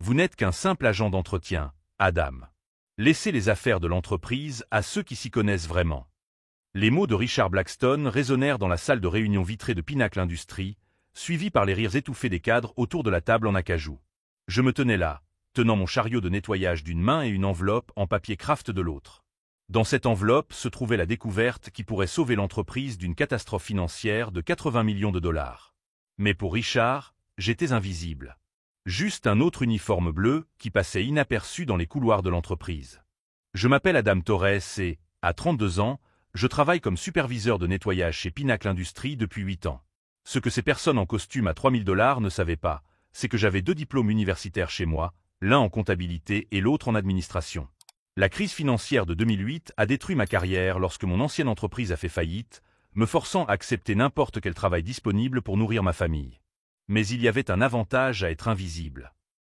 Vous n'êtes qu'un simple agent d'entretien, Adam. Laissez les affaires de l'entreprise à ceux qui s'y connaissent vraiment. Les mots de Richard Blackstone résonnèrent dans la salle de réunion vitrée de Pinnacle Industries, suivis par les rires étouffés des cadres autour de la table en acajou. Je me tenais là, tenant mon chariot de nettoyage d'une main et une enveloppe en papier Kraft de l'autre. Dans cette enveloppe se trouvait la découverte qui pourrait sauver l'entreprise d'une catastrophe financière de 80 millions de dollars. Mais pour Richard, j'étais invisible. Juste un autre uniforme bleu qui passait inaperçu dans les couloirs de l'entreprise. Je m'appelle Adam Torres et, à 32 ans, je travaille comme superviseur de nettoyage chez Pinnacle Industries depuis 8 ans. Ce que ces personnes en costume à 3000 $ ne savaient pas, c'est que j'avais 2 diplômes universitaires chez moi, l'un en comptabilité et l'autre en administration. La crise financière de 2008 a détruit ma carrière lorsque mon ancienne entreprise a fait faillite, me forçant à accepter n'importe quel travail disponible pour nourrir ma famille. Mais il y avait un avantage à être invisible.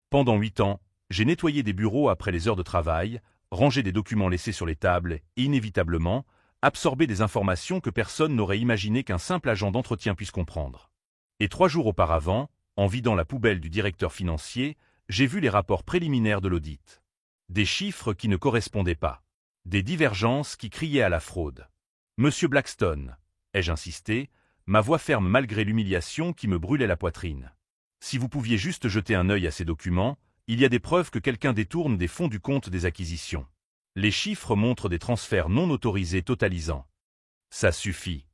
Pendant 8 ans, j'ai nettoyé des bureaux après les heures de travail, rangé des documents laissés sur les tables et, inévitablement, absorbé des informations que personne n'aurait imaginé qu'un simple agent d'entretien puisse comprendre. Et 3 jours auparavant, en vidant la poubelle du directeur financier, j'ai vu les rapports préliminaires de l'audit. Des chiffres qui ne correspondaient pas. Des divergences qui criaient à la fraude. Monsieur Blackstone, ai-je insisté, ma voix ferme malgré l'humiliation qui me brûlait la poitrine. Si vous pouviez juste jeter un œil à ces documents, il y a des preuves que quelqu'un détourne des fonds du compte des acquisitions. Les chiffres montrent des transferts non autorisés totalisant. Ça suffit.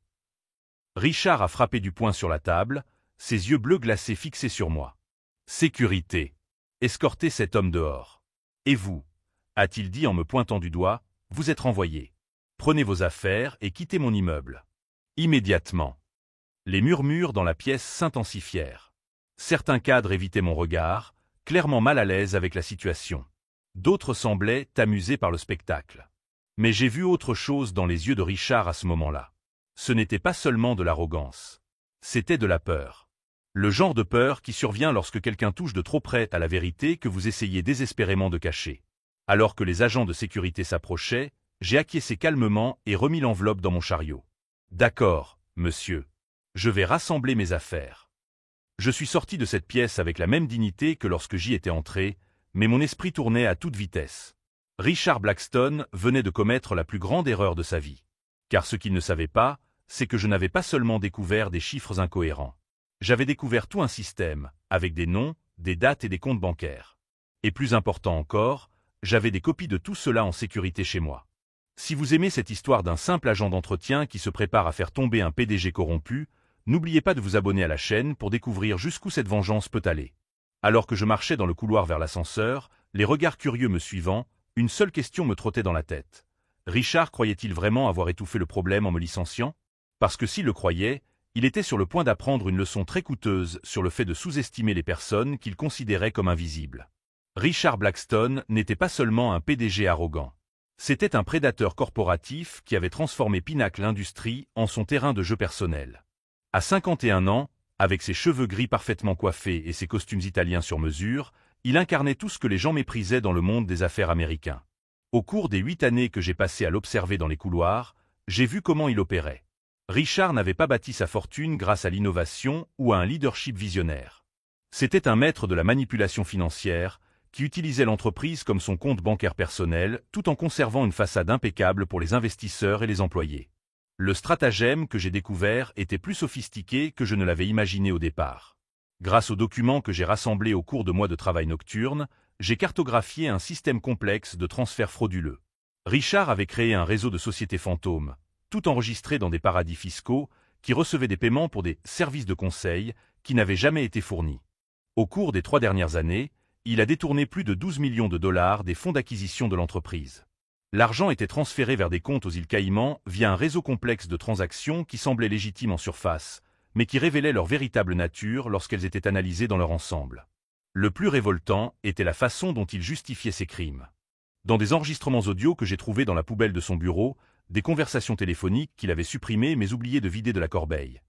Richard a frappé du poing sur la table, ses yeux bleus glacés fixés sur moi. Sécurité. Escortez cet homme dehors. Et vous, a-t-il dit en me pointant du doigt, vous êtes renvoyé. Prenez vos affaires et quittez mon immeuble. Immédiatement. Les murmures dans la pièce s'intensifièrent. Certains cadres évitaient mon regard, clairement mal à l'aise avec la situation. D'autres semblaient amusés par le spectacle. Mais j'ai vu autre chose dans les yeux de Richard à ce moment-là. Ce n'était pas seulement de l'arrogance. C'était de la peur. Le genre de peur qui survient lorsque quelqu'un touche de trop près à la vérité que vous essayez désespérément de cacher. Alors que les agents de sécurité s'approchaient, j'ai acquiescé calmement et remis l'enveloppe dans mon chariot. D'accord, monsieur. Je vais rassembler mes affaires. Je suis sorti de cette pièce avec la même dignité que lorsque j'y étais entré, mais mon esprit tournait à toute vitesse. Richard Blackstone venait de commettre la plus grande erreur de sa vie. Car ce qu'il ne savait pas, c'est que je n'avais pas seulement découvert des chiffres incohérents. J'avais découvert tout un système, avec des noms, des dates et des comptes bancaires. Et plus important encore, j'avais des copies de tout cela en sécurité chez moi. Si vous aimez cette histoire d'un simple agent d'entretien qui se prépare à faire tomber un PDG corrompu, n'oubliez pas de vous abonner à la chaîne pour découvrir jusqu'où cette vengeance peut aller. Alors que je marchais dans le couloir vers l'ascenseur, les regards curieux me suivant, une seule question me trottait dans la tête. Richard croyait-il vraiment avoir étouffé le problème en me licenciant? Parce que s'il le croyait, il était sur le point d'apprendre une leçon très coûteuse sur le fait de sous-estimer les personnes qu'il considérait comme invisibles. Richard Blackstone n'était pas seulement un PDG arrogant. C'était un prédateur corporatif qui avait transformé Pinnacle Industries en son terrain de jeu personnel. À 51 ans, avec ses cheveux gris parfaitement coiffés et ses costumes italiens sur mesure, il incarnait tout ce que les gens méprisaient dans le monde des affaires américains. Au cours des 8 années que j'ai passées à l'observer dans les couloirs, j'ai vu comment il opérait. Richard n'avait pas bâti sa fortune grâce à l'innovation ou à un leadership visionnaire. C'était un maître de la manipulation financière qui utilisait l'entreprise comme son compte bancaire personnel tout en conservant une façade impeccable pour les investisseurs et les employés. Le stratagème que j'ai découvert était plus sophistiqué que je ne l'avais imaginé au départ. Grâce aux documents que j'ai rassemblés au cours de mois de travail nocturne, j'ai cartographié un système complexe de transferts frauduleux. Richard avait créé un réseau de sociétés fantômes, tout enregistré dans des paradis fiscaux, qui recevaient des paiements pour des services de conseil qui n'avaient jamais été fournis. Au cours des 3 dernières années, il a détourné plus de 12 millions de dollars des fonds d'acquisition de l'entreprise. L'argent était transféré vers des comptes aux îles Caïmans via un réseau complexe de transactions qui semblaient légitimes en surface, mais qui révélaient leur véritable nature lorsqu'elles étaient analysées dans leur ensemble. Le plus révoltant était la façon dont il justifiait ses crimes. Dans des enregistrements audio que j'ai trouvés dans la poubelle de son bureau, des conversations téléphoniques qu'il avait supprimées mais oublié de vider de la corbeille.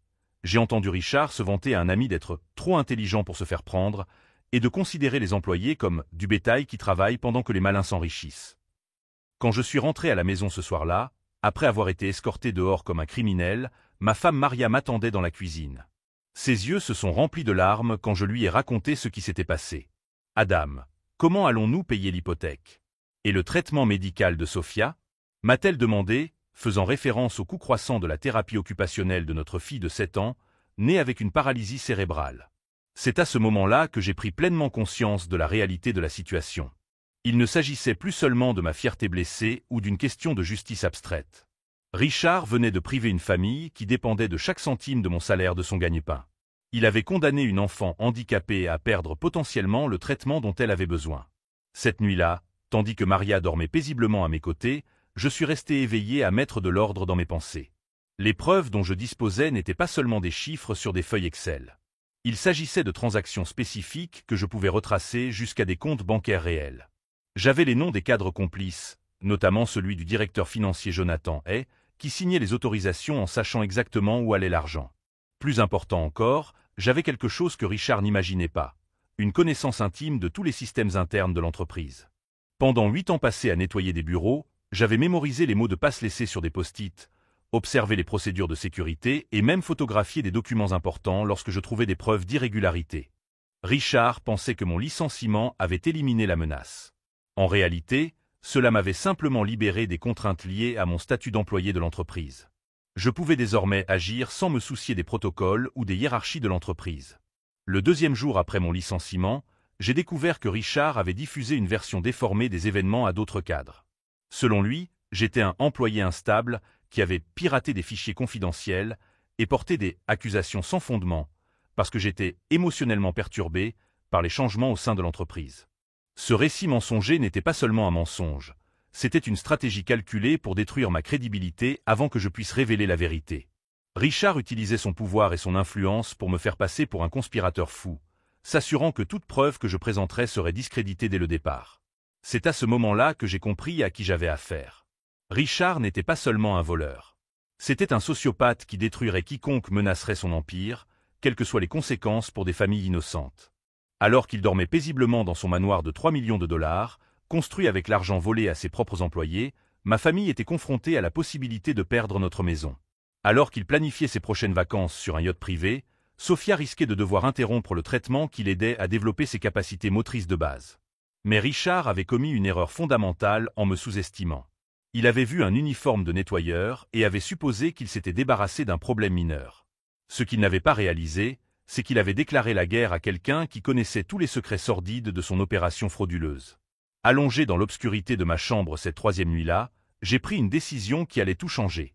J'ai entendu Richard se vanter à un ami d'être trop intelligent pour se faire prendre et de considérer les employés comme du bétail qui travaille pendant que les malins s'enrichissent. Quand je suis rentré à la maison ce soir-là, après avoir été escorté dehors comme un criminel, ma femme Maria m'attendait dans la cuisine. Ses yeux se sont remplis de larmes quand je lui ai raconté ce qui s'était passé. « Adam, Comment allons-nous payer l'hypothèque? Et le traitement médical de Sophia? M'a-t-elle demandé, faisant référence au coût croissant de la thérapie occupationnelle de notre fille de 7 ans, née avec une paralysie cérébrale. C'est à ce moment-là que j'ai pris pleinement conscience de la réalité de la situation. Il ne s'agissait plus seulement de ma fierté blessée ou d'une question de justice abstraite. Richard venait de priver une famille qui dépendait de chaque centime de mon salaire de son gagne-pain. Il avait condamné une enfant handicapée à perdre potentiellement le traitement dont elle avait besoin. Cette nuit-là, tandis que Maria dormait paisiblement à mes côtés, je suis resté éveillé à mettre de l'ordre dans mes pensées. Les preuves dont je disposais n'étaient pas seulement des chiffres sur des feuilles Excel. Il s'agissait de transactions spécifiques que je pouvais retracer jusqu'à des comptes bancaires réels. J'avais les noms des cadres complices, notamment celui du directeur financier Jonathan Hay, qui signait les autorisations en sachant exactement où allait l'argent. Plus important encore, j'avais quelque chose que Richard n'imaginait pas, une connaissance intime de tous les systèmes internes de l'entreprise. Pendant 8 ans passés à nettoyer des bureaux, j'avais mémorisé les mots de passe laissés sur des post-it, observé les procédures de sécurité et même photographié des documents importants lorsque je trouvais des preuves d'irrégularité. Richard pensait que mon licenciement avait éliminé la menace. En réalité, cela m'avait simplement libéré des contraintes liées à mon statut d'employé de l'entreprise. Je pouvais désormais agir sans me soucier des protocoles ou des hiérarchies de l'entreprise. Le 2e jour après mon licenciement, j'ai découvert que Richard avait diffusé une version déformée des événements à d'autres cadres. Selon lui, j'étais un employé instable qui avait piraté des fichiers confidentiels et porté des accusations sans fondement parce que j'étais émotionnellement perturbé par les changements au sein de l'entreprise. Ce récit mensonger n'était pas seulement un mensonge, c'était une stratégie calculée pour détruire ma crédibilité avant que je puisse révéler la vérité. Richard utilisait son pouvoir et son influence pour me faire passer pour un conspirateur fou, s'assurant que toute preuve que je présenterais serait discréditée dès le départ. C'est à ce moment-là que j'ai compris à qui j'avais affaire. Richard n'était pas seulement un voleur. C'était un sociopathe qui détruirait quiconque menacerait son empire, quelles que soient les conséquences pour des familles innocentes. Alors qu'il dormait paisiblement dans son manoir de 3 millions de dollars, construit avec l'argent volé à ses propres employés, ma famille était confrontée à la possibilité de perdre notre maison. Alors qu'il planifiait ses prochaines vacances sur un yacht privé, Sophia risquait de devoir interrompre le traitement qui l'aidait à développer ses capacités motrices de base. Mais Richard avait commis une erreur fondamentale en me sous-estimant. Il avait vu un uniforme de nettoyeur et avait supposé qu'il s'était débarrassé d'un problème mineur. Ce qu'il n'avait pas réalisé, c'est qu'il avait déclaré la guerre à quelqu'un qui connaissait tous les secrets sordides de son opération frauduleuse. Allongé dans l'obscurité de ma chambre cette 3e nuit-là, j'ai pris une décision qui allait tout changer.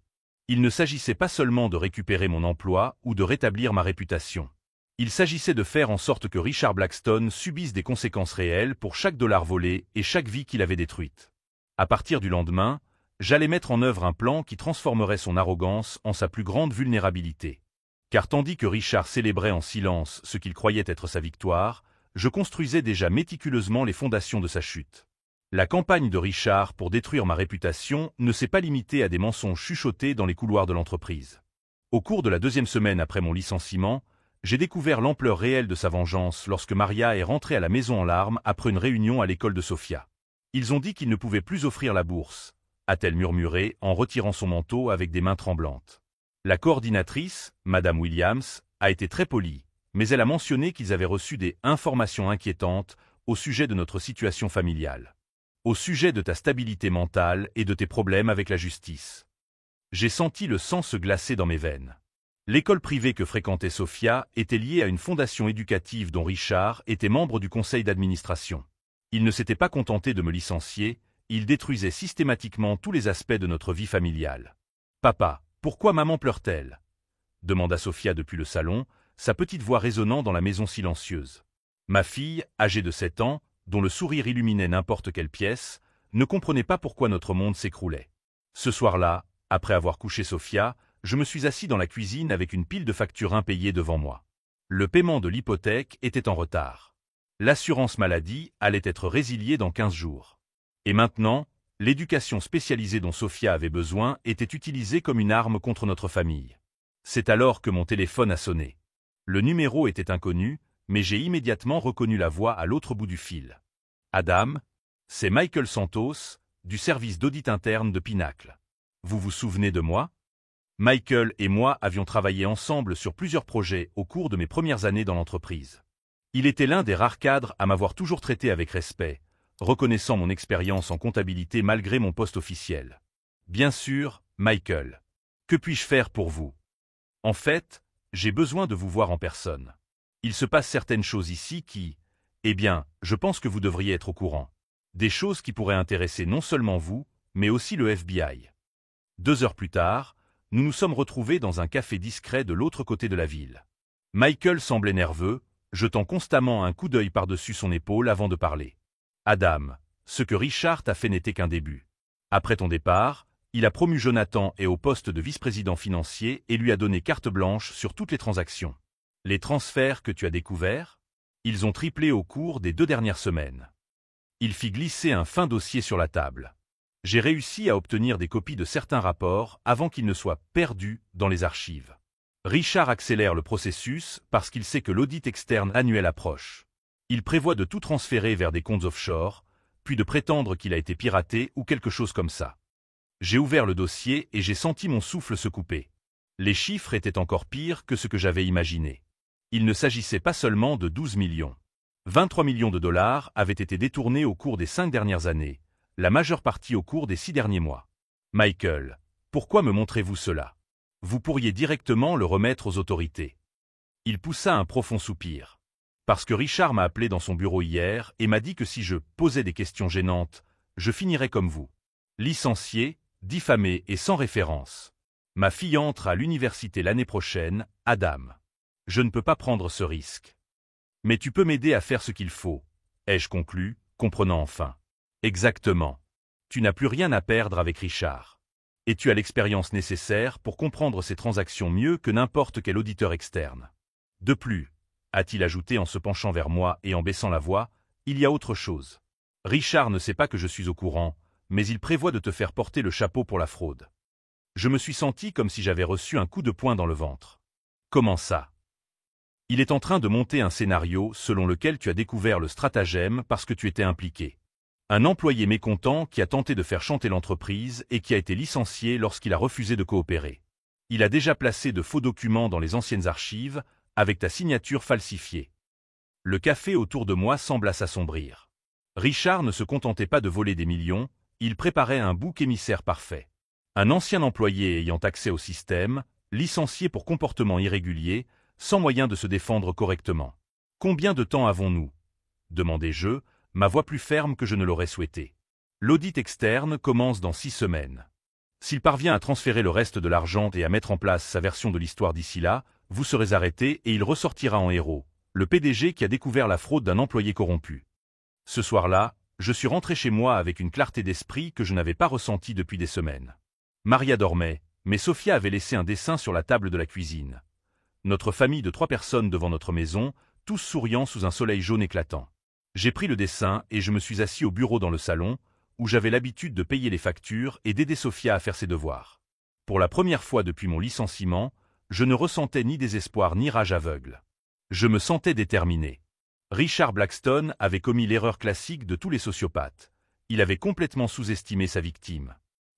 Il ne s'agissait pas seulement de récupérer mon emploi ou de rétablir ma réputation. Il s'agissait de faire en sorte que Richard Blackstone subisse des conséquences réelles pour chaque dollar volé et chaque vie qu'il avait détruite. À partir du lendemain, j'allais mettre en œuvre un plan qui transformerait son arrogance en sa plus grande vulnérabilité. Car tandis que Richard célébrait en silence ce qu'il croyait être sa victoire, je construisais déjà méticuleusement les fondations de sa chute. La campagne de Richard pour détruire ma réputation ne s'est pas limitée à des mensonges chuchotés dans les couloirs de l'entreprise. Au cours de la 2e semaine après mon licenciement, j'ai découvert l'ampleur réelle de sa vengeance lorsque Maria est rentrée à la maison en larmes après une réunion à l'école de Sophia. Ils ont dit qu'ils ne pouvaient plus offrir la bourse, a-t-elle murmuré en retirant son manteau avec des mains tremblantes. La coordinatrice, Madame Williams, a été très polie, mais elle a mentionné qu'ils avaient reçu des informations inquiétantes au sujet de notre situation familiale. Au sujet de ta stabilité mentale et de tes problèmes avec la justice. J'ai senti le sang se glacer dans mes veines. L'école privée que fréquentait Sophia était liée à une fondation éducative dont Richard était membre du conseil d'administration. Il ne s'était pas contenté de me licencier, il détruisait systématiquement tous les aspects de notre vie familiale. « Papa, pourquoi maman pleure-t-elle » demanda Sophia depuis le salon, sa petite voix résonnant dans la maison silencieuse. Ma fille, âgée de 7 ans, dont le sourire illuminait n'importe quelle pièce, ne comprenait pas pourquoi notre monde s'écroulait. Ce soir-là, après avoir couché Sophia, je me suis assis dans la cuisine avec une pile de factures impayées devant moi. Le paiement de l'hypothèque était en retard. L'assurance maladie allait être résiliée dans 15 jours. Et maintenant, l'éducation spécialisée dont Sophia avait besoin était utilisée comme une arme contre notre famille. C'est alors que mon téléphone a sonné. Le numéro était inconnu, mais j'ai immédiatement reconnu la voix à l'autre bout du fil. Adam, c'est Michael Santos, du service d'audit interne de Pinacle. Vous vous souvenez de moi? Michael et moi avions travaillé ensemble sur plusieurs projets au cours de mes premières années dans l'entreprise. Il était l'un des rares cadres à m'avoir toujours traité avec respect, reconnaissant mon expérience en comptabilité malgré mon poste officiel. Bien sûr, Michael. Que puis-je faire pour vous? En fait, j'ai besoin de vous voir en personne. Il se passe certaines choses ici qui, eh bien, je pense que vous devriez être au courant. Des choses qui pourraient intéresser non seulement vous, mais aussi le FBI. 2 heures plus tard, nous nous sommes retrouvés dans un café discret de l'autre côté de la ville. Michael semblait nerveux, jetant constamment un coup d'œil par-dessus son épaule avant de parler. Adam, ce que Richard t'a fait n'était qu'un début. Après ton départ, il a promu Jonathan au poste de vice-président financier et lui a donné carte blanche sur toutes les transactions. Les transferts que tu as découverts, ils ont triplé au cours des 2 dernières semaines. Il fit glisser un fin dossier sur la table. J'ai réussi à obtenir des copies de certains rapports avant qu'ils ne soient perdus dans les archives. Richard accélère le processus parce qu'il sait que l'audit externe annuel approche. Il prévoit de tout transférer vers des comptes offshore, puis de prétendre qu'il a été piraté ou quelque chose comme ça. J'ai ouvert le dossier et j'ai senti mon souffle se couper. Les chiffres étaient encore pires que ce que j'avais imaginé. Il ne s'agissait pas seulement de 12 millions. 23 millions de dollars avaient été détournés au cours des 5 dernières années, la majeure partie au cours des 6 derniers mois. Michael, pourquoi me montrez-vous cela? Vous pourriez directement le remettre aux autorités. Il poussa un profond soupir. Parce que Richard m'a appelé dans son bureau hier et m'a dit que si je posais des questions gênantes, je finirais comme vous. Licencié, diffamé et sans référence. Ma fille entre à l'université l'année prochaine, Adam. Je ne peux pas prendre ce risque. Mais tu peux m'aider à faire ce qu'il faut, ai-je conclu, comprenant enfin. Exactement. Tu n'as plus rien à perdre avec Richard. Et tu as l'expérience nécessaire pour comprendre ces transactions mieux que n'importe quel auditeur externe. De plus, a-t-il ajouté en se penchant vers moi et en baissant la voix, il y a autre chose. Richard ne sait pas que je suis au courant, mais il prévoit de te faire porter le chapeau pour la fraude. Je me suis senti comme si j'avais reçu un coup de poing dans le ventre. Comment ça? Il est en train de monter un scénario selon lequel tu as découvert le stratagème parce que tu étais impliqué. Un employé mécontent qui a tenté de faire chanter l'entreprise et qui a été licencié lorsqu'il a refusé de coopérer. Il a déjà placé de faux documents dans les anciennes archives, avec ta signature falsifiée. Le café autour de moi sembla s'assombrir. Richard ne se contentait pas de voler des millions, il préparait un bouc émissaire parfait. Un ancien employé ayant accès au système, licencié pour comportement irrégulier, sans moyen de se défendre correctement. Combien de temps avons-nous? Demandai-je, ma voix plus ferme que je ne l'aurais souhaité. L'audit externe commence dans 6 semaines. S'il parvient à transférer le reste de l'argent et à mettre en place sa version de l'histoire d'ici là, vous serez arrêté et il ressortira en héros, le PDG qui a découvert la fraude d'un employé corrompu. Ce soir-là, je suis rentré chez moi avec une clarté d'esprit que je n'avais pas ressentie depuis des semaines. Maria dormait, mais Sophia avait laissé un dessin sur la table de la cuisine. Notre famille de 3 personnes devant notre maison, tous souriant sous un soleil jaune éclatant. J'ai pris le dessin et je me suis assis au bureau dans le salon, où j'avais l'habitude de payer les factures et d'aider Sophia à faire ses devoirs. Pour la première fois depuis mon licenciement, je ne ressentais ni désespoir ni rage aveugle. Je me sentais déterminé. Richard Blackstone avait commis l'erreur classique de tous les sociopathes. Il avait complètement sous-estimé sa victime.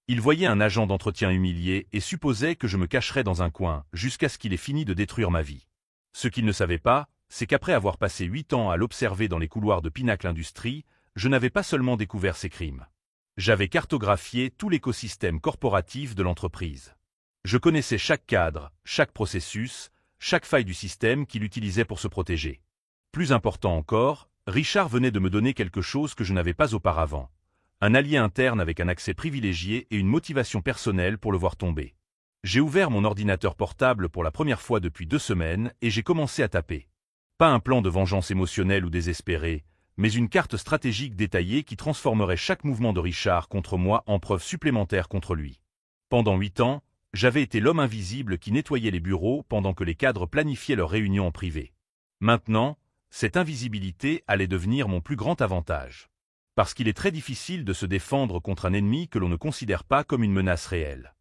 Il voyait un agent d'entretien humilié et supposait que je me cacherais dans un coin jusqu'à ce qu'il ait fini de détruire ma vie. Ce qu'il ne savait pas, c'est qu'après avoir passé 8 ans à l'observer dans les couloirs de Pinnacle Industries, je n'avais pas seulement découvert ses crimes. J'avais cartographié tout l'écosystème corporatif de l'entreprise. Je connaissais chaque cadre, chaque processus, chaque faille du système qu'il utilisait pour se protéger. Plus important encore, Richard venait de me donner quelque chose que je n'avais pas auparavant. Un allié interne avec un accès privilégié et une motivation personnelle pour le voir tomber. J'ai ouvert mon ordinateur portable pour la première fois depuis 2 semaines et j'ai commencé à taper. Pas un plan de vengeance émotionnelle ou désespéré, mais une carte stratégique détaillée qui transformerait chaque mouvement de Richard contre moi en preuve supplémentaire contre lui. Pendant 8 ans, j'avais été l'homme invisible qui nettoyait les bureaux pendant que les cadres planifiaient leurs réunions en privé. Maintenant, cette invisibilité allait devenir mon plus grand avantage. Parce qu'il est très difficile de se défendre contre un ennemi que l'on ne considère pas comme une menace réelle.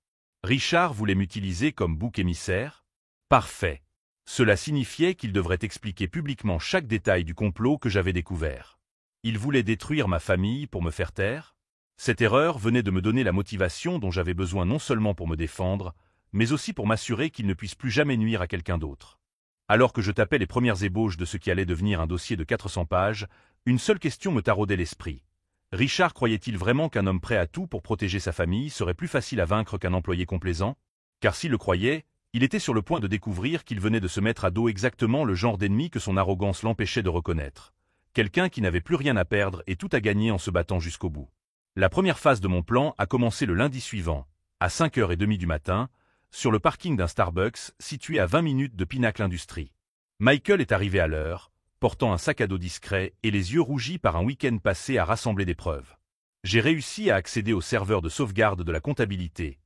Richard voulait m'utiliser comme bouc émissaire? Parfait. Cela signifiait qu'il devrait expliquer publiquement chaque détail du complot que j'avais découvert. Il voulait détruire ma famille pour me faire taire? Cette erreur venait de me donner la motivation dont j'avais besoin non seulement pour me défendre, mais aussi pour m'assurer qu'il ne puisse plus jamais nuire à quelqu'un d'autre. Alors que je tapais les premières ébauches de ce qui allait devenir un dossier de 400 pages, une seule question me taraudait l'esprit. Richard croyait-il vraiment qu'un homme prêt à tout pour protéger sa famille serait plus facile à vaincre qu'un employé complaisant? Car s'il le croyait, il était sur le point de découvrir qu'il venait de se mettre à dos exactement le genre d'ennemi que son arrogance l'empêchait de reconnaître. Quelqu'un qui n'avait plus rien à perdre et tout à gagner en se battant jusqu'au bout. La première phase de mon plan a commencé le lundi suivant, à 5h30 du matin, sur le parking d'un Starbucks situé à 20 minutes de Pinacle Industries. Michael est arrivé à l'heure, portant un sac à dos discret et les yeux rougis par un week-end passé à rassembler des preuves. J'ai réussi à accéder au serveur de sauvegarde de la comptabilité,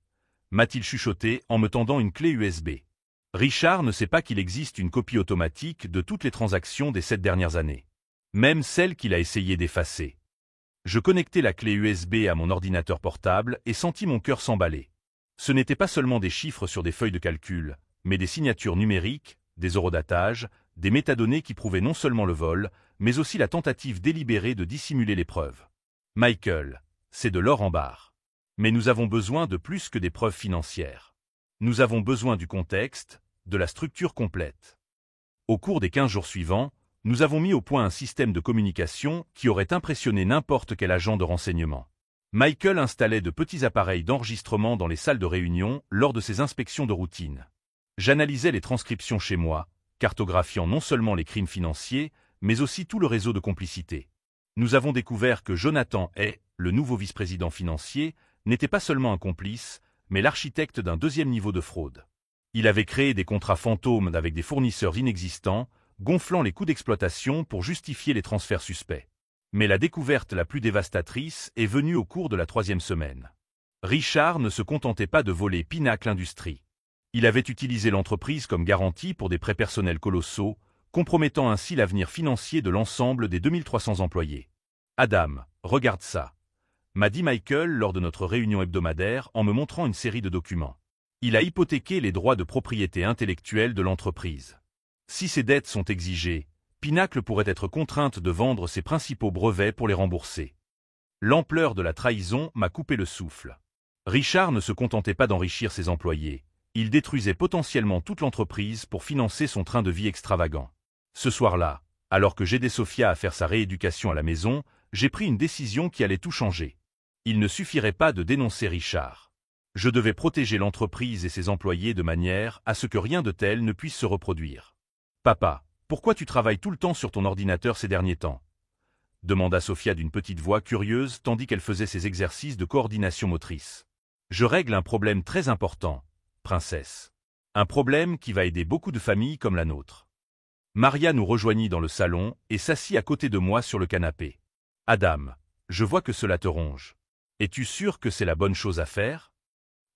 m'a-t-il chuchoté en me tendant une clé USB. Richard ne sait pas qu'il existe une copie automatique de toutes les transactions des 7 dernières années. Même celles qu'il a essayé d'effacer. Je connectai la clé USB à mon ordinateur portable et sentis mon cœur s'emballer. Ce n'étaient pas seulement des chiffres sur des feuilles de calcul, mais des signatures numériques, des eurodatages, des métadonnées qui prouvaient non seulement le vol, mais aussi la tentative délibérée de dissimuler les preuves. Michael, c'est de l'or en barre. Mais nous avons besoin de plus que des preuves financières. Nous avons besoin du contexte, de la structure complète. Au cours des 15 jours suivants, nous avons mis au point un système de communication qui aurait impressionné n'importe quel agent de renseignement. Michael installait de petits appareils d'enregistrement dans les salles de réunion lors de ses inspections de routine. J'analysais les transcriptions chez moi, cartographiant non seulement les crimes financiers, mais aussi tout le réseau de complicité. Nous avons découvert que Jonathan Hay, le nouveau vice-président financier, n'était pas seulement un complice, mais l'architecte d'un deuxième niveau de fraude. Il avait créé des contrats fantômes avec des fournisseurs inexistants, gonflant les coûts d'exploitation pour justifier les transferts suspects. Mais la découverte la plus dévastatrice est venue au cours de la 3e semaine. Richard ne se contentait pas de voler Pinacle Industries. Il avait utilisé l'entreprise comme garantie pour des prêts personnels colossaux, compromettant ainsi l'avenir financier de l'ensemble des 2300 employés. « Adam, regarde ça », m'a dit Michael lors de notre réunion hebdomadaire en me montrant une série de documents. Il a hypothéqué les droits de propriété intellectuelle de l'entreprise. Si ces dettes sont exigées, Pinacle pourrait être contrainte de vendre ses principaux brevets pour les rembourser. L'ampleur de la trahison m'a coupé le souffle. Richard ne se contentait pas d'enrichir ses employés. Il détruisait potentiellement toute l'entreprise pour financer son train de vie extravagant. Ce soir-là, alors que j'aidais Sophia à faire sa rééducation à la maison, j'ai pris une décision qui allait tout changer. Il ne suffirait pas de dénoncer Richard. Je devais protéger l'entreprise et ses employés de manière à ce que rien de tel ne puisse se reproduire. « Papa, pourquoi tu travailles tout le temps sur ton ordinateur ces derniers temps ?» demanda Sophia d'une petite voix curieuse tandis qu'elle faisait ses exercices de coordination motrice. « Je règle un problème très important, princesse. Un problème qui va aider beaucoup de familles comme la nôtre. » Maria nous rejoignit dans le salon et s'assit à côté de moi sur le canapé. « Adam, je vois que cela te ronge. Es-tu sûr que c'est la bonne chose à faire ?»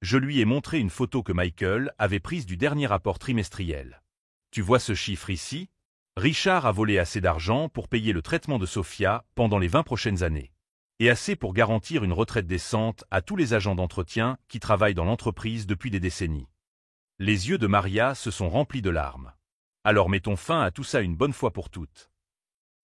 Je lui ai montré une photo que Michael avait prise du dernier rapport trimestriel. « Tu vois ce chiffre ici ? Richard a volé assez d'argent pour payer le traitement de Sophia pendant les 20 prochaines années. Et assez pour garantir une retraite décente à tous les agents d'entretien qui travaillent dans l'entreprise depuis des décennies. » Les yeux de Maria se sont remplis de larmes. « Alors mettons fin à tout ça une bonne fois pour toutes. »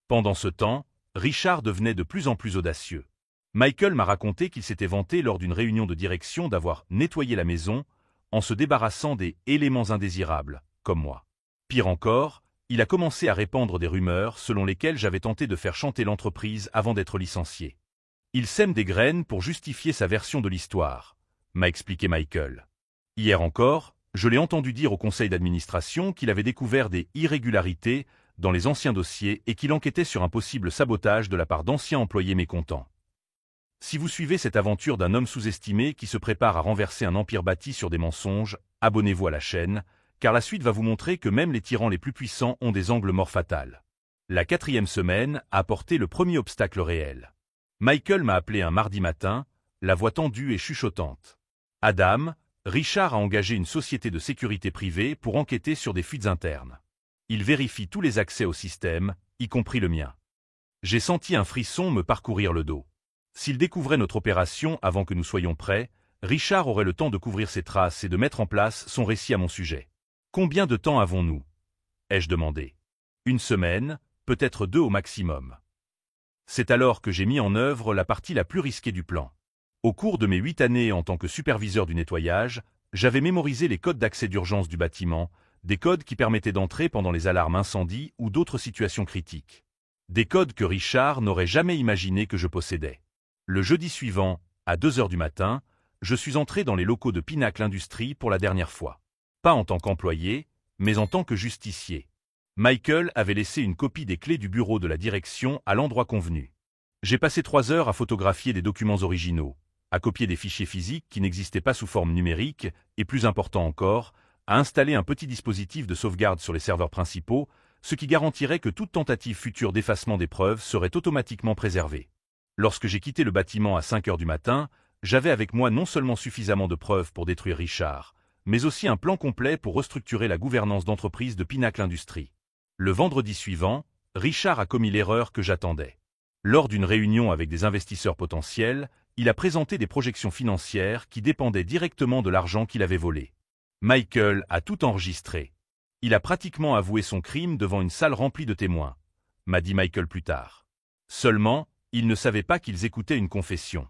Pendant ce temps, Richard devenait de plus en plus audacieux. Michael m'a raconté qu'il s'était vanté lors d'une réunion de direction d'avoir nettoyé la maison en se débarrassant des éléments indésirables, comme moi. Pire encore, il a commencé à répandre des rumeurs selon lesquelles j'avais tenté de faire chanter l'entreprise avant d'être licencié. Il sème des graines pour justifier sa version de l'histoire, m'a expliqué Michael. Hier encore, je l'ai entendu dire au conseil d'administration qu'il avait découvert des irrégularités dans les anciens dossiers et qu'il enquêtait sur un possible sabotage de la part d'anciens employés mécontents. Si vous suivez cette aventure d'un homme sous-estimé qui se prépare à renverser un empire bâti sur des mensonges, abonnez-vous à la chaîne, car la suite va vous montrer que même les tyrans les plus puissants ont des angles morts fatals. La 4e semaine a apporté le premier obstacle réel. Michael m'a appelé un mardi matin, la voix tendue et chuchotante. « Adam, Richard a engagé une société de sécurité privée pour enquêter sur des fuites internes. Il vérifie tous les accès au système, y compris le mien. » J'ai senti un frisson me parcourir le dos. S'il découvrait notre opération avant que nous soyons prêts, Richard aurait le temps de couvrir ses traces et de mettre en place son récit à mon sujet. « Combien de temps avons-nous » ai-je demandé. « 1 semaine, peut-être 2 au maximum. » C'est alors que j'ai mis en œuvre la partie la plus risquée du plan. Au cours de mes 8 années en tant que superviseur du nettoyage, j'avais mémorisé les codes d'accès d'urgence du bâtiment, des codes qui permettaient d'entrer pendant les alarmes incendie ou d'autres situations critiques. Des codes que Richard n'aurait jamais imaginé que je possédais. Le jeudi suivant, à 2 heures du matin, je suis entré dans les locaux de Pinacle Industries pour la dernière fois. Pas en tant qu'employé, mais en tant que justicier. Michael avait laissé une copie des clés du bureau de la direction à l'endroit convenu. J'ai passé 3 heures à photographier des documents originaux, à copier des fichiers physiques qui n'existaient pas sous forme numérique, et plus important encore, à installer un petit dispositif de sauvegarde sur les serveurs principaux, ce qui garantirait que toute tentative future d'effacement des preuves serait automatiquement préservée. Lorsque j'ai quitté le bâtiment à 5 heures du matin, j'avais avec moi non seulement suffisamment de preuves pour détruire Richard, mais aussi un plan complet pour restructurer la gouvernance d'entreprise de Pinacle Industries. Le vendredi suivant, Richard a commis l'erreur que j'attendais. Lors d'une réunion avec des investisseurs potentiels, il a présenté des projections financières qui dépendaient directement de l'argent qu'il avait volé. Michael a tout enregistré. Il a pratiquement avoué son crime devant une salle remplie de témoins, m'a dit Michael plus tard. Seulement, il ne savait pas qu'ils écoutaient une confession.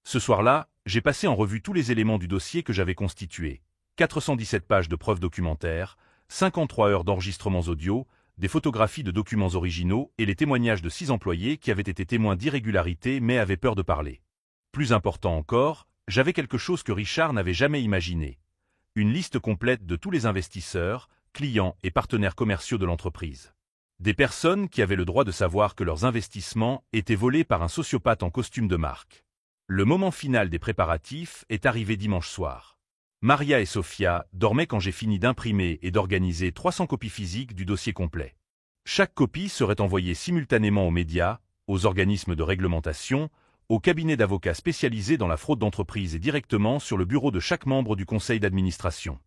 Ce soir-là, j'ai passé en revue tous les éléments du dossier que j'avais constitué. 417 pages de preuves documentaires, 53 heures d'enregistrements audio, des photographies de documents originaux et les témoignages de 6 employés qui avaient été témoins d'irrégularités mais avaient peur de parler. Plus important encore, j'avais quelque chose que Richard n'avait jamais imaginé. Une liste complète de tous les investisseurs, clients et partenaires commerciaux de l'entreprise. Des personnes qui avaient le droit de savoir que leurs investissements étaient volés par un sociopathe en costume de marque. Le moment final des préparatifs est arrivé dimanche soir. Maria et Sofia dormaient quand j'ai fini d'imprimer et d'organiser 300 copies physiques du dossier complet. Chaque copie serait envoyée simultanément aux médias, aux organismes de réglementation, aux cabinets d'avocats spécialisés dans la fraude d'entreprise et directement sur le bureau de chaque membre du conseil d'administration.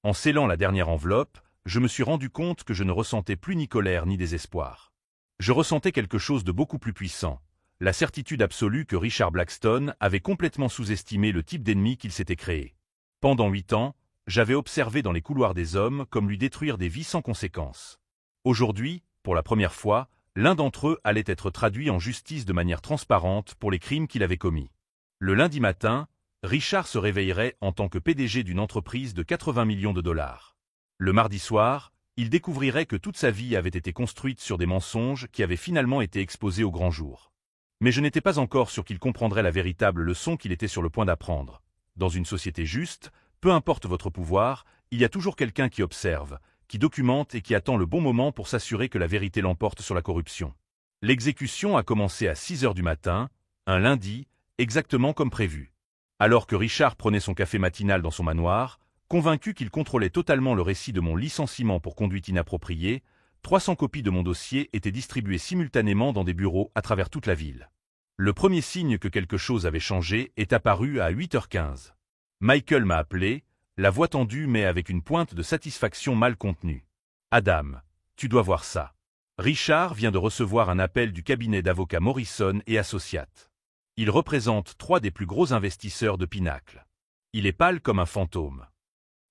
En scellant la dernière enveloppe, je me suis rendu compte que je ne ressentais plus ni colère ni désespoir. Je ressentais quelque chose de beaucoup plus puissant, la certitude absolue que Richard Blackstone avait complètement sous-estimé le type d'ennemi qu'il s'était créé. Pendant 8 ans, j'avais observé dans les couloirs des hommes comme lui détruire des vies sans conséquence. Aujourd'hui, pour la première fois, l'un d'entre eux allait être traduit en justice de manière transparente pour les crimes qu'il avait commis. Le lundi matin, Richard se réveillerait en tant que PDG d'une entreprise de 80 millions de dollars. Le mardi soir, il découvrirait que toute sa vie avait été construite sur des mensonges qui avaient finalement été exposés au grand jour. Mais je n'étais pas encore sûr qu'il comprendrait la véritable leçon qu'il était sur le point d'apprendre. Dans une société juste, peu importe votre pouvoir, il y a toujours quelqu'un qui observe, qui documente et qui attend le bon moment pour s'assurer que la vérité l'emporte sur la corruption. L'exécution a commencé à 6 heures du matin, un lundi, exactement comme prévu. Alors que Richard prenait son café matinal dans son manoir, convaincu qu'il contrôlait totalement le récit de mon licenciement pour conduite inappropriée, 300 copies de mon dossier étaient distribuées simultanément dans des bureaux à travers toute la ville. Le premier signe que quelque chose avait changé est apparu à 8h15. Michael m'a appelé, la voix tendue mais avec une pointe de satisfaction mal contenue. « Adam, tu dois voir ça. Richard vient de recevoir un appel du cabinet d'avocats Morrison et Associates. Il représente 3 des plus gros investisseurs de Pinacle. Il est pâle comme un fantôme. »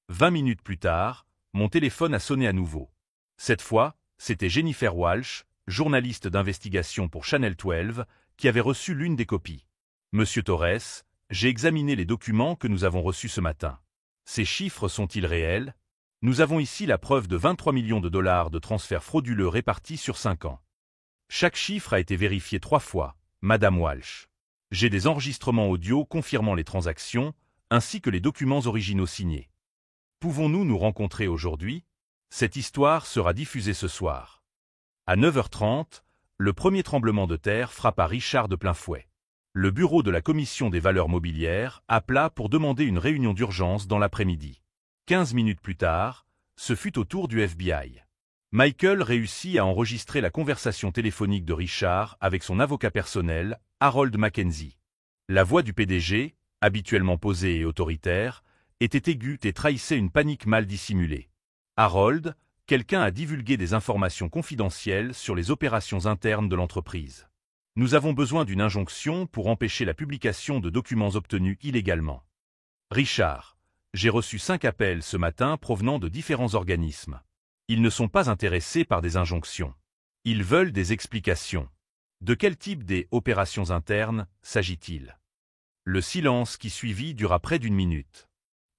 20 minutes plus tard, mon téléphone a sonné à nouveau. Cette fois, c'était Jennifer Walsh, journaliste d'investigation pour Channel 12, qui avait reçu l'une des copies. « Monsieur Torres, j'ai examiné les documents que nous avons reçus ce matin. Ces chiffres sont-ils réels? Nous avons ici la preuve de 23 millions de dollars de transferts frauduleux répartis sur 5 ans. Chaque chiffre a été vérifié 3 fois, Madame Walsh. J'ai des enregistrements audio confirmant les transactions, ainsi que les documents originaux signés. Pouvons-nous nous rencontrer aujourd'hui? Cette histoire sera diffusée ce soir. » À 9h30, le premier tremblement de terre frappa Richard de plein fouet. Le bureau de la Commission des valeurs mobilières appela pour demander une réunion d'urgence dans l'après-midi. 15 minutes plus tard, ce fut au tour du FBI. Michael réussit à enregistrer la conversation téléphonique de Richard avec son avocat personnel, Harold Mackenzie. La voix du PDG, habituellement posée et autoritaire, était aiguë et trahissait une panique mal dissimulée. « Harold, quelqu'un a divulgué des informations confidentielles sur les opérations internes de l'entreprise. Nous avons besoin d'une injonction pour empêcher la publication de documents obtenus illégalement. » Richard, j'ai reçu 5 appels ce matin provenant de différents organismes. Ils ne sont pas intéressés par des injonctions. Ils veulent des explications. De quel type d'opérations internes s'agit-il? Le silence qui suivit dura près d'1 minute.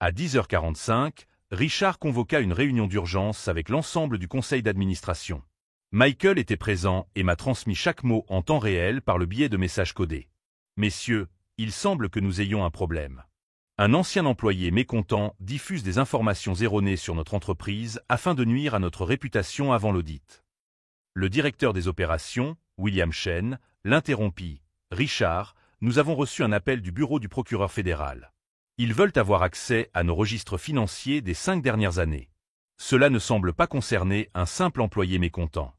À 10h45, Richard convoqua une réunion d'urgence avec l'ensemble du conseil d'administration. Michael était présent et m'a transmis chaque mot en temps réel par le biais de messages codés. « Messieurs, il semble que nous ayons un problème. Un ancien employé mécontent diffuse des informations erronées sur notre entreprise afin de nuire à notre réputation avant l'audit. » Le directeur des opérations, William Chen, l'interrompit. « Richard, nous avons reçu un appel du bureau du procureur fédéral. Ils veulent avoir accès à nos registres financiers des 5 dernières années. Cela ne semble pas concerner un simple employé mécontent.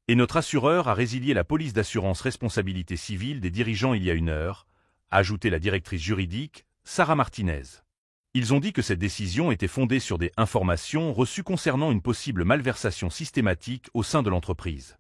Et notre assureur a résilié la police d'assurance responsabilité civile des dirigeants il y a 1 heure, » a ajouté la directrice juridique, Sarah Martinez. Ils ont dit que cette décision était fondée sur des informations reçues concernant une possible malversation systématique au sein de l'entreprise.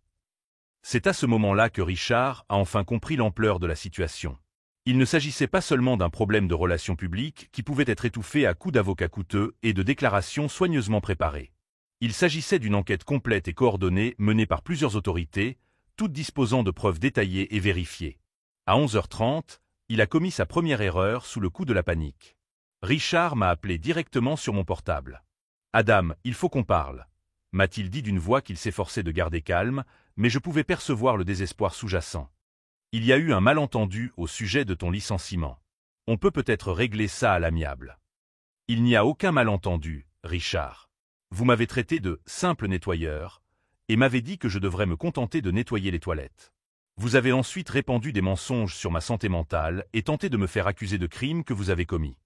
C'est à ce moment-là que Richard a enfin compris l'ampleur de la situation. Il ne s'agissait pas seulement d'un problème de relations publiques qui pouvait être étouffé à coups d'avocats coûteux et de déclarations soigneusement préparées. Il s'agissait d'une enquête complète et coordonnée menée par plusieurs autorités, toutes disposant de preuves détaillées et vérifiées. À 11h30, il a commis sa première erreur sous le coup de la panique. Richard m'a appelé directement sur mon portable. « Adam, il faut qu'on parle », m'a-t-il dit d'une voix qu'il s'efforçait de garder calme, mais je pouvais percevoir le désespoir sous-jacent. « Il y a eu un malentendu au sujet de ton licenciement. On peut peut-être régler ça à l'amiable. » « Il n'y a aucun malentendu, Richard. Vous m'avez traité de « simple nettoyeur » et m'avez dit que je devrais me contenter de nettoyer les toilettes. Vous avez ensuite répandu des mensonges sur ma santé mentale et tenté de me faire accuser de crimes que vous avez commis.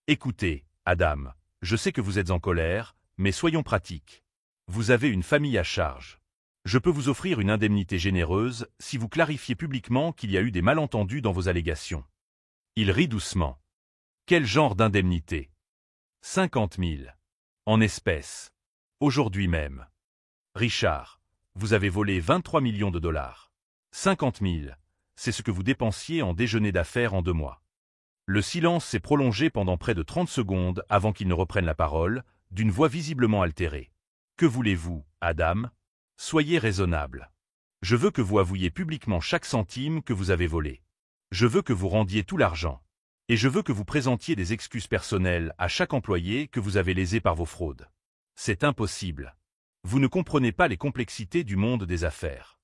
Écoutez, Adam, je sais que vous êtes en colère, mais soyons pratiques. Vous avez une famille à charge. Je peux vous offrir une indemnité généreuse si vous clarifiez publiquement qu'il y a eu des malentendus dans vos allégations. Il rit doucement. Quel genre d'indemnité? 50 000. En espèces. Aujourd'hui même. Richard, vous avez volé 23 millions de dollars. 50 000, c'est ce que vous dépensiez en déjeuner d'affaires en 2 mois. Le silence s'est prolongé pendant près de 30 secondes avant qu'il ne reprenne la parole, d'une voix visiblement altérée. Que voulez-vous, Adam? Soyez raisonnable. Je veux que vous avouiez publiquement chaque centime que vous avez volé. Je veux que vous rendiez tout l'argent. Et je veux que vous présentiez des excuses personnelles à chaque employé que vous avez lésé par vos fraudes. C'est impossible. Vous ne comprenez pas les complexités du monde des affaires.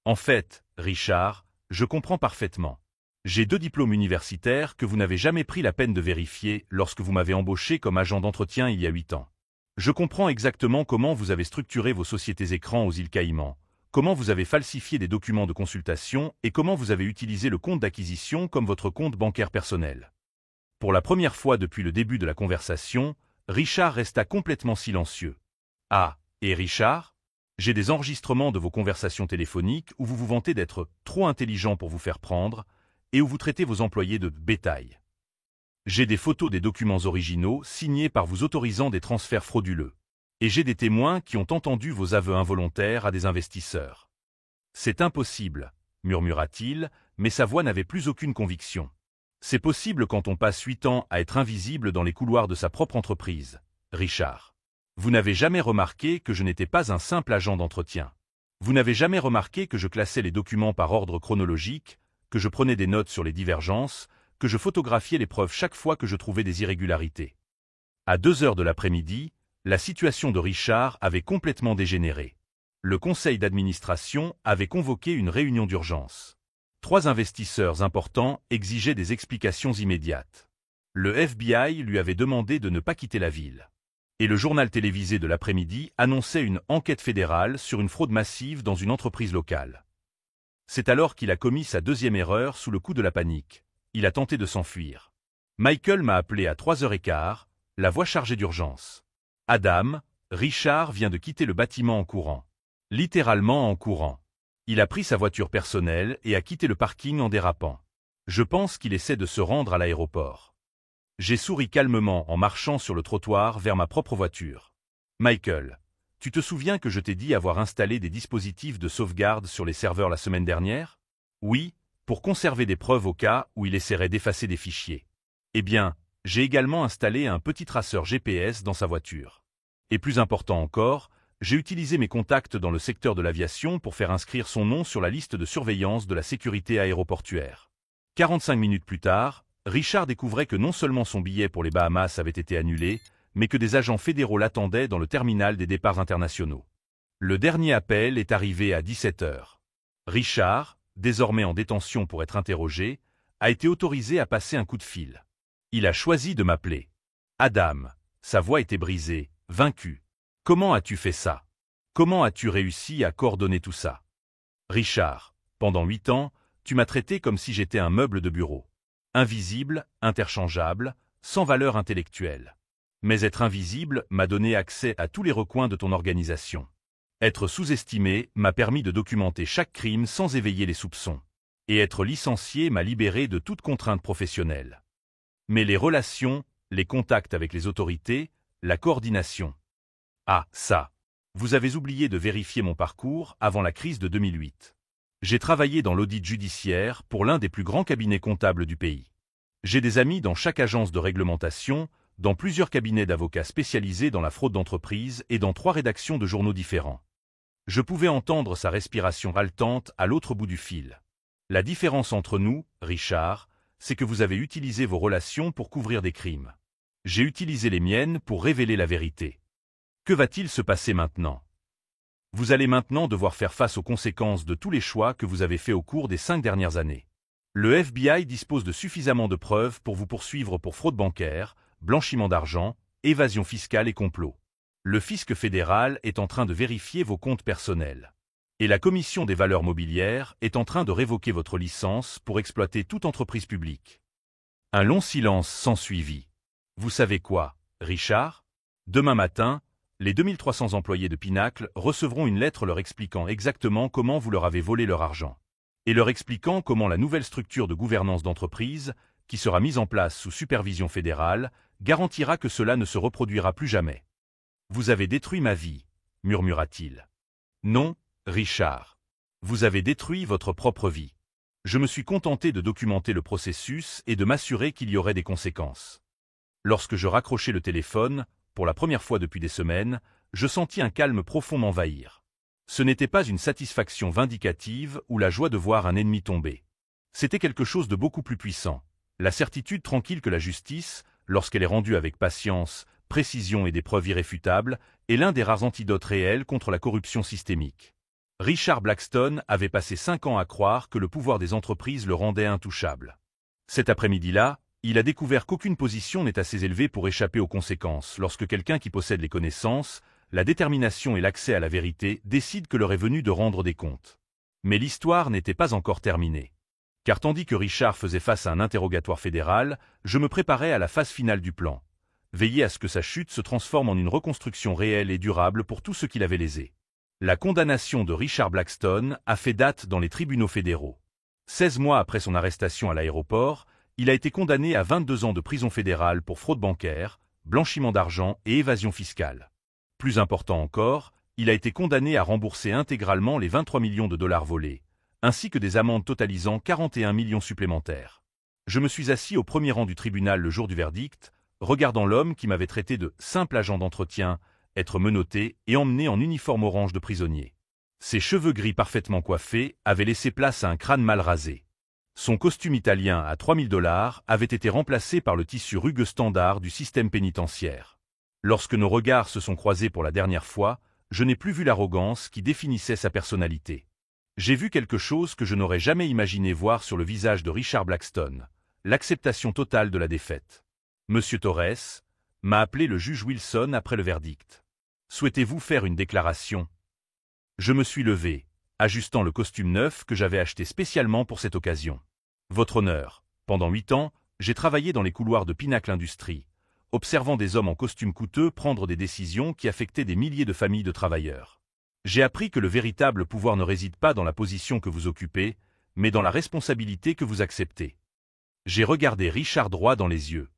En fait, Richard, je comprends parfaitement. J'ai 2 diplômes universitaires que vous n'avez jamais pris la peine de vérifier lorsque vous m'avez embauché comme agent d'entretien il y a 8 ans. Je comprends exactement comment vous avez structuré vos sociétés écrans aux îles Caïmans, comment vous avez falsifié des documents de consultation et comment vous avez utilisé le compte d'acquisition comme votre compte bancaire personnel. Pour la première fois depuis le début de la conversation, Richard resta complètement silencieux. Ah, et Richard? J'ai des enregistrements de vos conversations téléphoniques où vous vous vantez d'être trop intelligent pour vous faire prendre et où vous traitez vos employés de bétail. J'ai des photos des documents originaux signés par vous autorisant des transferts frauduleux. Et j'ai des témoins qui ont entendu vos aveux involontaires à des investisseurs. C'est impossible, murmura-t-il, mais sa voix n'avait plus aucune conviction. C'est possible quand on passe 8 ans à être invisible dans les couloirs de sa propre entreprise, Richard. Vous n'avez jamais remarqué que je n'étais pas un simple agent d'entretien. Vous n'avez jamais remarqué que je classais les documents par ordre chronologique, que je prenais des notes sur les divergences, que je photographiais les preuves chaque fois que je trouvais des irrégularités. À 2 heures de l'après-midi, la situation de Richard avait complètement dégénéré. Le conseil d'administration avait convoqué une réunion d'urgence. 3 investisseurs importants exigeaient des explications immédiates. Le FBI lui avait demandé de ne pas quitter la ville. Et le journal télévisé de l'après-midi annonçait une enquête fédérale sur une fraude massive dans une entreprise locale. C'est alors qu'il a commis sa 2e erreur sous le coup de la panique. Il a tenté de s'enfuir. Michael m'a appelé à 3h15, la voix chargée d'urgence. Adam, Richard vient de quitter le bâtiment en courant. Littéralement en courant. Il a pris sa voiture personnelle et a quitté le parking en dérapant. Je pense qu'il essaie de se rendre à l'aéroport. J'ai souri calmement en marchant sur le trottoir vers ma propre voiture. Michael, tu te souviens que je t'ai dit avoir installé des dispositifs de sauvegarde sur les serveurs la semaine dernière? Oui, pour conserver des preuves au cas où il essaierait d'effacer des fichiers. Eh bien, j'ai également installé un petit traceur GPS dans sa voiture. Et plus important encore, j'ai utilisé mes contacts dans le secteur de l'aviation pour faire inscrire son nom sur la liste de surveillance de la sécurité aéroportuaire. 45 minutes plus tard, Richard découvrait que non seulement son billet pour les Bahamas avait été annulé, mais que des agents fédéraux l'attendaient dans le terminal des départs internationaux. Le dernier appel est arrivé à 17 heures. Richard, désormais en détention pour être interrogé, a été autorisé à passer un coup de fil. Il a choisi de m'appeler. Adam, sa voix était brisée, vaincu. Comment as-tu fait ça? Comment as-tu réussi à coordonner tout ça? Richard, pendant 8 ans, tu m'as traité comme si j'étais un meuble de bureau. Invisible, interchangeable, sans valeur intellectuelle. Mais être invisible m'a donné accès à tous les recoins de ton organisation. Être sous-estimé m'a permis de documenter chaque crime sans éveiller les soupçons. Et être licencié m'a libéré de toute contrainte professionnelle. Mais les relations, les contacts avec les autorités, la coordination. Ah, ça. Vous avez oublié de vérifier mon parcours avant la crise de 2008. J'ai travaillé dans l'audit judiciaire pour l'un des plus grands cabinets comptables du pays. J'ai des amis dans chaque agence de réglementation, dans plusieurs cabinets d'avocats spécialisés dans la fraude d'entreprise et dans 3 rédactions de journaux différents. Je pouvais entendre sa respiration haletante à l'autre bout du fil. La différence entre nous, Richard, c'est que vous avez utilisé vos relations pour couvrir des crimes. J'ai utilisé les miennes pour révéler la vérité. Que va-t-il se passer maintenant? Vous allez maintenant devoir faire face aux conséquences de tous les choix que vous avez faits au cours des 5 dernières années. Le FBI dispose de suffisamment de preuves pour vous poursuivre pour fraude bancaire, blanchiment d'argent, évasion fiscale et complot. Le fisc fédéral est en train de vérifier vos comptes personnels. Et la Commission des valeurs mobilières est en train de révoquer votre licence pour exploiter toute entreprise publique. Un long silence s'ensuivit. Vous savez quoi, Richard? Demain matin, les 2300 employés de Pinacle recevront une lettre leur expliquant exactement comment vous leur avez volé leur argent. Et leur expliquant comment la nouvelle structure de gouvernance d'entreprise, qui sera mise en place sous supervision fédérale, garantira que cela ne se reproduira plus jamais. Vous avez détruit ma vie, murmura-t-il. Non, Richard. Vous avez détruit votre propre vie. Je me suis contenté de documenter le processus et de m'assurer qu'il y aurait des conséquences. Lorsque je raccrochai le téléphone, pour la première fois depuis des semaines, je sentis un calme profond m'envahir. Ce n'était pas une satisfaction vindicative ou la joie de voir un ennemi tomber. C'était quelque chose de beaucoup plus puissant, la certitude tranquille que la justice, lorsqu'elle est rendue avec patience, précision et des preuves irréfutables, est l'un des rares antidotes réels contre la corruption systémique. Richard Blackstone avait passé 5 ans à croire que le pouvoir des entreprises le rendait intouchable. Cet après-midi-là, il a découvert qu'aucune position n'est assez élevée pour échapper aux conséquences lorsque quelqu'un qui possède les connaissances, la détermination et l'accès à la vérité décide que l'heure est venue de rendre des comptes. Mais l'histoire n'était pas encore terminée. Car tandis que Richard faisait face à un interrogatoire fédéral, je me préparais à la phase finale du plan. Veiller à ce que sa chute se transforme en une reconstruction réelle et durable pour tout ce qu'il avait lésé. La condamnation de Richard Blackstone a fait date dans les tribunaux fédéraux. 16 mois après son arrestation à l'aéroport, il a été condamné à 22 ans de prison fédérale pour fraude bancaire, blanchiment d'argent et évasion fiscale. Plus important encore, il a été condamné à rembourser intégralement les 23 millions de dollars volés, ainsi que des amendes totalisant 41 millions supplémentaires. Je me suis assis au premier rang du tribunal le jour du verdict, regardant l'homme qui m'avait traité de simple agent d'entretien, être menotté et emmené en uniforme orange de prisonnier. Ses cheveux gris parfaitement coiffés avaient laissé place à un crâne mal rasé. Son costume italien à 3000 dollars avait été remplacé par le tissu rugueux standard du système pénitentiaire. Lorsque nos regards se sont croisés pour la dernière fois, je n'ai plus vu l'arrogance qui définissait sa personnalité. J'ai vu quelque chose que je n'aurais jamais imaginé voir sur le visage de Richard Blackstone, l'acceptation totale de la défaite. Monsieur Torres, m'a appelé le juge Wilson après le verdict. Souhaitez-vous faire une déclaration? Je me suis levé, ajustant le costume neuf que j'avais acheté spécialement pour cette occasion. Votre honneur, pendant 8 ans, j'ai travaillé dans les couloirs de Pinacle Industries, observant des hommes en costume coûteux prendre des décisions qui affectaient des milliers de familles de travailleurs. J'ai appris que le véritable pouvoir ne réside pas dans la position que vous occupez, mais dans la responsabilité que vous acceptez. J'ai regardé Richard droit dans les yeux.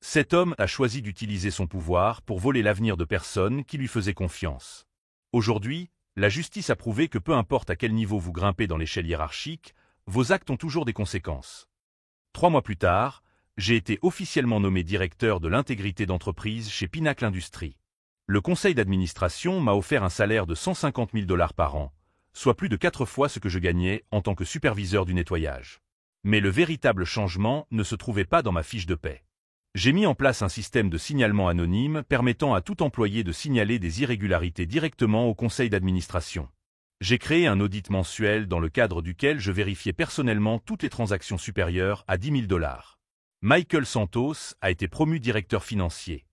Cet homme a choisi d'utiliser son pouvoir pour voler l'avenir de personnes qui lui faisaient confiance. Aujourd'hui, la justice a prouvé que peu importe à quel niveau vous grimpez dans l'échelle hiérarchique, vos actes ont toujours des conséquences. 3 mois plus tard, j'ai été officiellement nommé directeur de l'intégrité d'entreprise chez Pinacle Industries. Le conseil d'administration m'a offert un salaire de 150 000 dollars par an, soit plus de 4 fois ce que je gagnais en tant que superviseur du nettoyage. Mais le véritable changement ne se trouvait pas dans ma fiche de paie. J'ai mis en place un système de signalement anonyme permettant à tout employé de signaler des irrégularités directement au conseil d'administration. J'ai créé un audit mensuel dans le cadre duquel je vérifiais personnellement toutes les transactions supérieures à 10 000 $. Michael Santos a été promu directeur financier.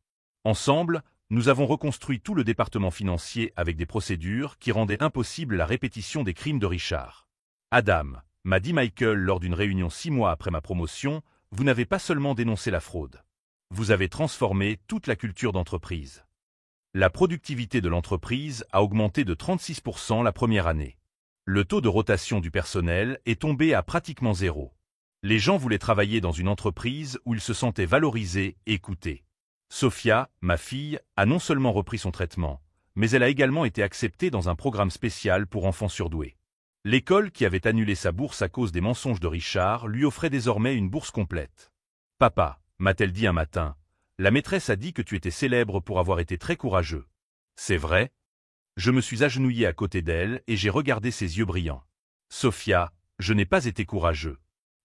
Ensemble, nous avons reconstruit tout le département financier avec des procédures qui rendaient impossible la répétition des crimes de Richard. Adam, m'a dit Michael lors d'une réunion 6 mois après ma promotion, vous n'avez pas seulement dénoncé la fraude. Vous avez transformé toute la culture d'entreprise. La productivité de l'entreprise a augmenté de 36% la première année. Le taux de rotation du personnel est tombé à pratiquement zéro. Les gens voulaient travailler dans une entreprise où ils se sentaient valorisés et écoutés. Sophia, ma fille, a non seulement repris son traitement, mais elle a également été acceptée dans un programme spécial pour enfants surdoués. L'école qui avait annulé sa bourse à cause des mensonges de Richard lui offrait désormais une bourse complète. « Papa », m'a-t-elle dit un matin, « la maîtresse a dit que tu étais célèbre pour avoir été très courageux. » C'est vrai? Je me suis agenouillé à côté d'elle et j'ai regardé ses yeux brillants. « Sophia, je n'ai pas été courageux.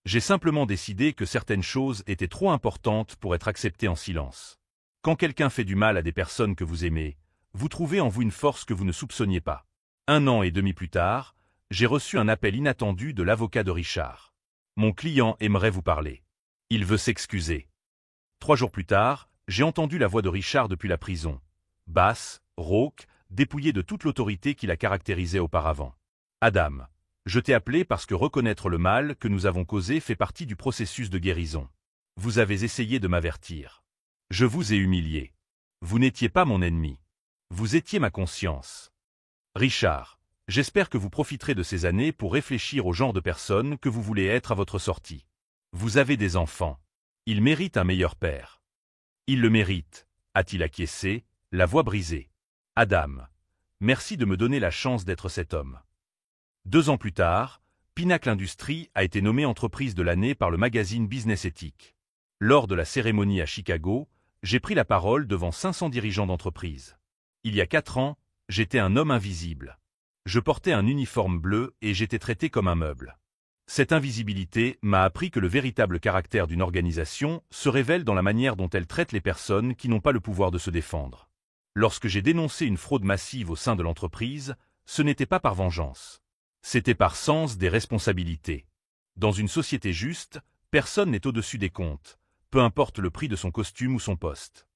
J'ai simplement décidé que certaines choses étaient trop importantes pour être acceptées en silence. Quand quelqu'un fait du mal à des personnes que vous aimez, vous trouvez en vous une force que vous ne soupçonniez pas. » 1 an et demi plus tard, j'ai reçu un appel inattendu de l'avocat de Richard. Mon client aimerait vous parler. Il veut s'excuser. 3 jours plus tard, j'ai entendu la voix de Richard depuis la prison. Basse, rauque, dépouillée de toute l'autorité qui la caractérisait auparavant. Adam, je t'ai appelé parce que reconnaître le mal que nous avons causé fait partie du processus de guérison. Vous avez essayé de m'avertir. Je vous ai humilié. Vous n'étiez pas mon ennemi. Vous étiez ma conscience. Richard, j'espère que vous profiterez de ces années pour réfléchir au genre de personne que vous voulez être à votre sortie. Vous avez des enfants. Ils méritent un meilleur père. Ils le méritent, a-t-il acquiescé, la voix brisée. Adam, merci de me donner la chance d'être cet homme. 2 ans plus tard, Pinnacle Industries a été nommée entreprise de l'année par le magazine Business Ethic. Lors de la cérémonie à Chicago, j'ai pris la parole devant 500 dirigeants d'entreprise. Il y a 4 ans, j'étais un homme invisible. Je portais un uniforme bleu et j'étais traité comme un meuble. Cette invisibilité m'a appris que le véritable caractère d'une organisation se révèle dans la manière dont elle traite les personnes qui n'ont pas le pouvoir de se défendre. Lorsque j'ai dénoncé une fraude massive au sein de l'entreprise, ce n'était pas par vengeance. C'était par sens des responsabilités. Dans une société juste, personne n'est au-dessus des comptes, peu importe le prix de son costume ou son poste.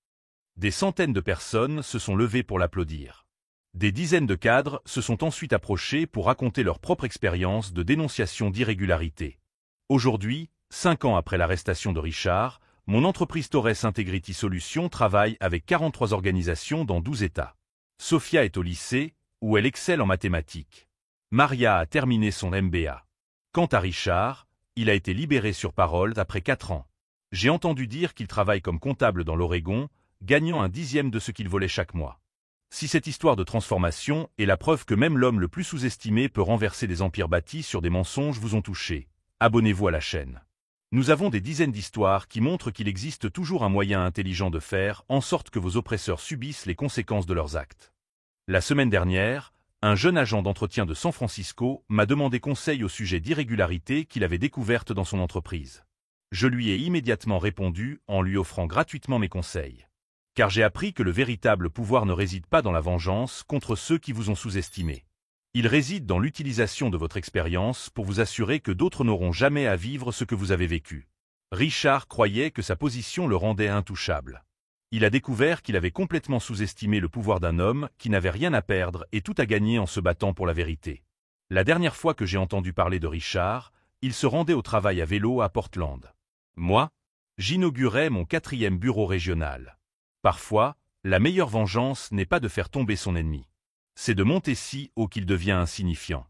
Des centaines de personnes se sont levées pour l'applaudir. Des dizaines de cadres se sont ensuite approchés pour raconter leur propre expérience de dénonciation d'irrégularité. Aujourd'hui, 5 ans après l'arrestation de Richard, mon entreprise Torres Integrity Solutions travaille avec 43 organisations dans 12 États. Sophia est au lycée, où elle excelle en mathématiques. Maria a terminé son MBA. Quant à Richard, il a été libéré sur parole après 4 ans. J'ai entendu dire qu'il travaille comme comptable dans l'Oregon, gagnant 1/10 de ce qu'il volait chaque mois. Si cette histoire de transformation est la preuve que même l'homme le plus sous-estimé peut renverser des empires bâtis sur des mensonges vous ont touché, abonnez-vous à la chaîne. Nous avons des dizaines d'histoires qui montrent qu'il existe toujours un moyen intelligent de faire en sorte que vos oppresseurs subissent les conséquences de leurs actes. La semaine dernière, un jeune agent d'entretien de San Francisco m'a demandé conseil au sujet d'irrégularités qu'il avait découvertes dans son entreprise. Je lui ai immédiatement répondu en lui offrant gratuitement mes conseils. Car j'ai appris que le véritable pouvoir ne réside pas dans la vengeance contre ceux qui vous ont sous-estimé. Il réside dans l'utilisation de votre expérience pour vous assurer que d'autres n'auront jamais à vivre ce que vous avez vécu. Richard croyait que sa position le rendait intouchable. Il a découvert qu'il avait complètement sous-estimé le pouvoir d'un homme qui n'avait rien à perdre et tout à gagner en se battant pour la vérité. La dernière fois que j'ai entendu parler de Richard, il se rendait au travail à vélo à Portland. Moi, j'inaugurais mon 4e bureau régional. Parfois, la meilleure vengeance n'est pas de faire tomber son ennemi. C'est de monter si haut qu'il devient insignifiant.